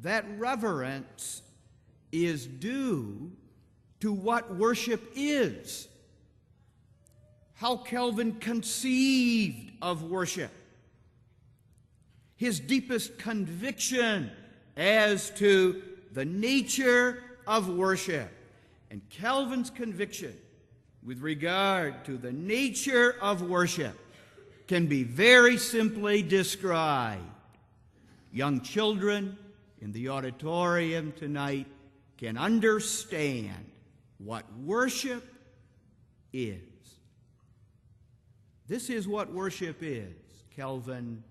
that reverence is due to what worship is, how Calvin conceived of worship, his deepest conviction as to the nature of worship. And Calvin's conviction with regard to the nature of worship can be very simply described. Young children in the auditorium tonight can understand what worship is. This is what worship is, Calvin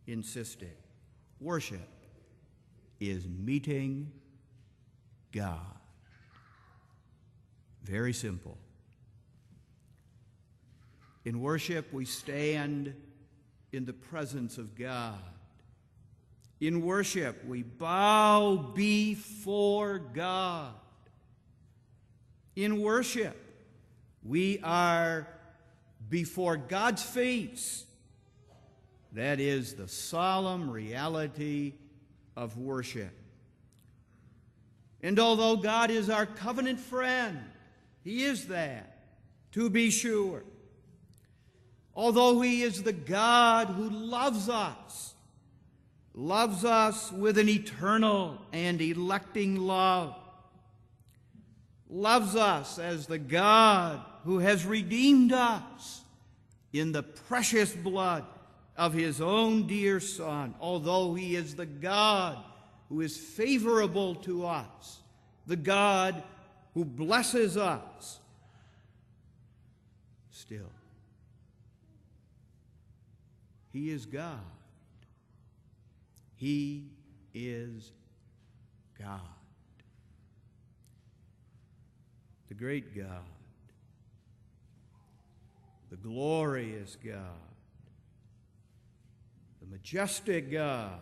insisted. Worship is meeting God. Very simple. In worship, we stand in the presence of God. In worship, we bow before God. In worship, we are before God's face. That is the solemn reality of worship. And although God is our covenant friend, He is that, to be sure. Although He is the God who loves us with an eternal and electing love, loves us as the God who has redeemed us in the precious blood of His own dear Son, although He is the God who is favorable to us, the God who blesses us, still, He is God. He is God. The great God, the glorious God, the majestic God,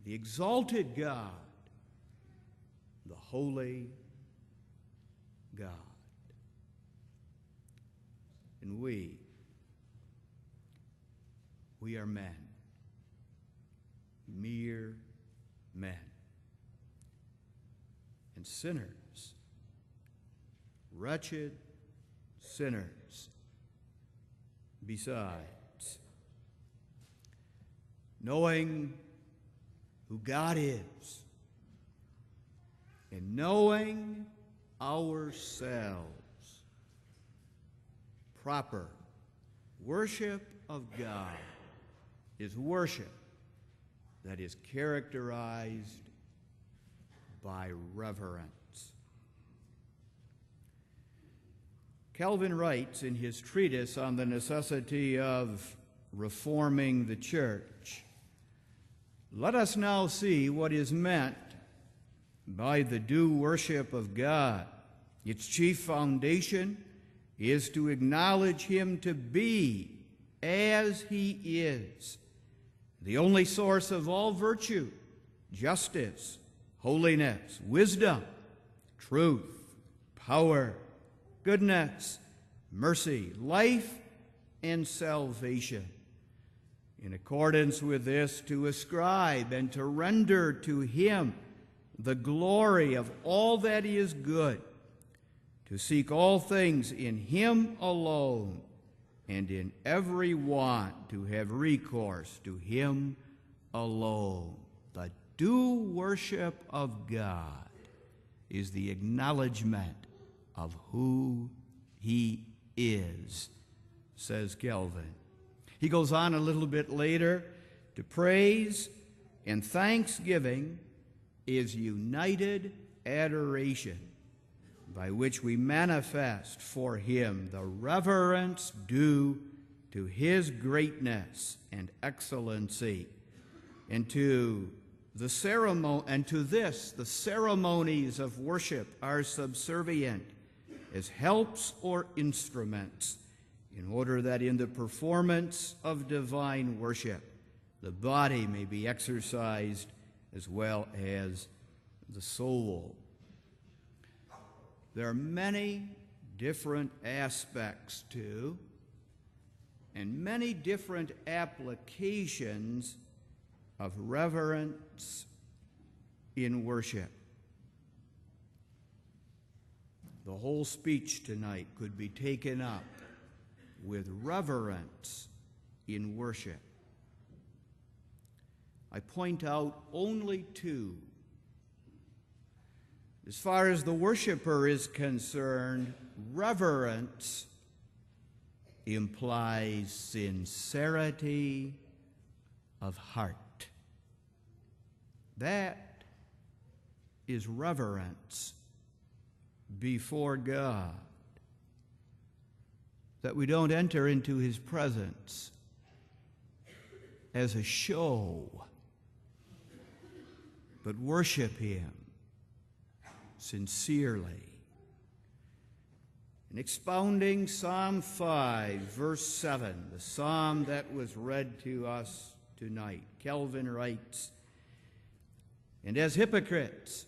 the exalted God, the holy God. And we are men, mere men, and sinners, wretched sinners besides. Knowing who God is and knowing ourselves, proper worship of God is worship that is characterized by reverence. Calvin writes in his treatise on the necessity of reforming the church, "Let us now see what is meant by the due worship of God. Its chief foundation is to acknowledge Him to be as He is, the only source of all virtue, justice, holiness, wisdom, truth, power, goodness, mercy, life, and salvation. In accordance with this, to ascribe and to render to Him the glory of all that is good, to seek all things in Him alone, and in every want to have recourse to Him alone." The due worship of God is the acknowledgement of who He is, says Calvin. He goes on a little bit later to praise and thanksgiving is united adoration, by which we manifest for Him the reverence due to His greatness and excellency, and to the ceremonies of worship are subservient as helps or instruments, in order that in the performance of divine worship the body may be exercised as well as the soul. There are many different aspects to and many different applications of reverence in worship. The whole speech tonight could be taken up with reverence in worship. I point out only two. As far as the worshiper is concerned, reverence implies sincerity of heart. That is reverence before God. That we don't enter into his presence as a show, but worship him sincerely. In expounding Psalm 5, verse 7, the psalm that was read to us tonight, Calvin writes, "And as hypocrites,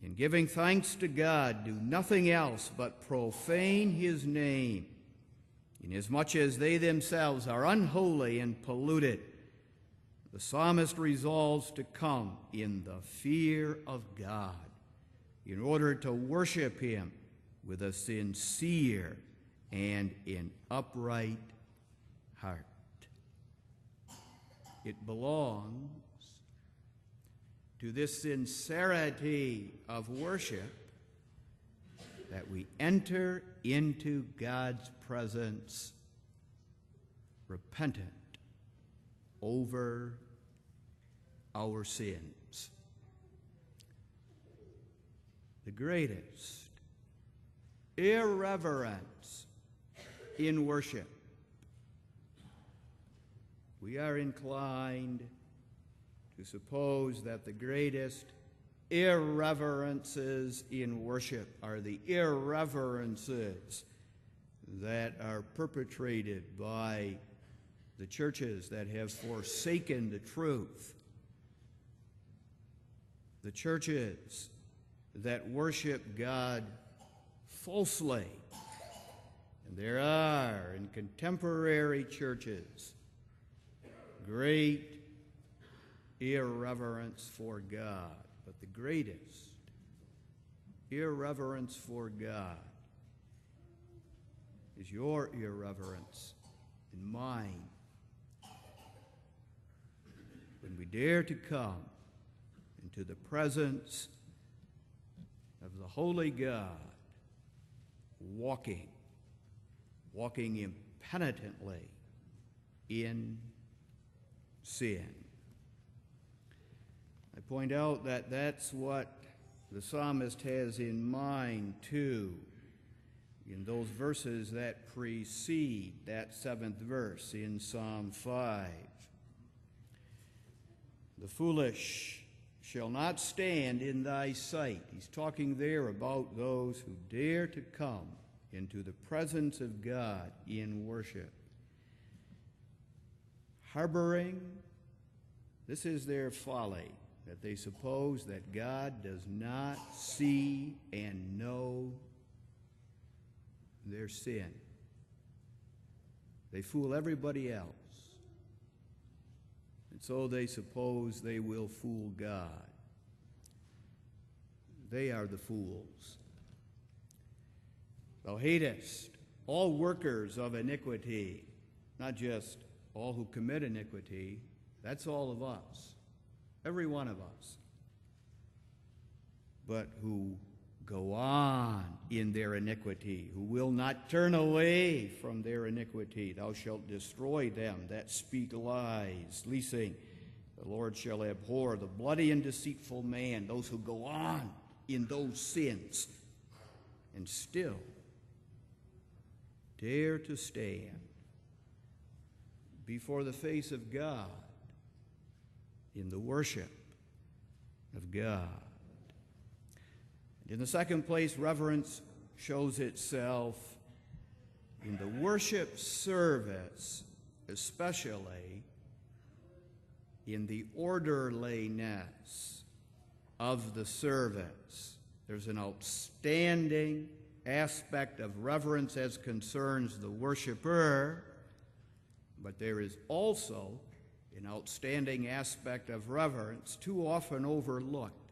in giving thanks to God, do nothing else but profane his name, inasmuch as they themselves are unholy and polluted." The psalmist resolves to come in the fear of God in order to worship him with a sincere and an upright heart. It belongs to this sincerity of worship that we enter into God's presence repentant over our sins. The greatest irreverence in worship. We are inclined to suppose that the greatest irreverences in worship are the irreverences that are perpetrated by the churches that have forsaken the truth, the churches that worship God falsely. And there are in contemporary churches great irreverence for God, but the greatest irreverence for God is your irreverence and mine. When we dare to come into the presence of the holy God, walking impenitently in sin. I point out that that's what the psalmist has in mind, too, in those verses that precede that 7th verse in Psalm 5. The foolish shall not stand in thy sight. He's talking there about those who dare to come into the presence of God in worship. Harboring, this is their folly, that they suppose that God does not see and know their sin. They fool everybody else. And so they suppose they will fool God. They are the fools. Thou hatest all workers of iniquity, not just all who commit iniquity. That's all of us, every one of us. But who go on in their iniquity, who will not turn away from their iniquity. Thou shalt destroy them that speak lies, leasing. The Lord shall abhor the bloody and deceitful man, those who go on in those sins and still dare to stand before the face of God in the worship of God. In the second place, reverence shows itself in the worship service, especially in the orderliness of the service. There's an outstanding aspect of reverence as concerns the worshiper, but there is also an outstanding aspect of reverence too often overlooked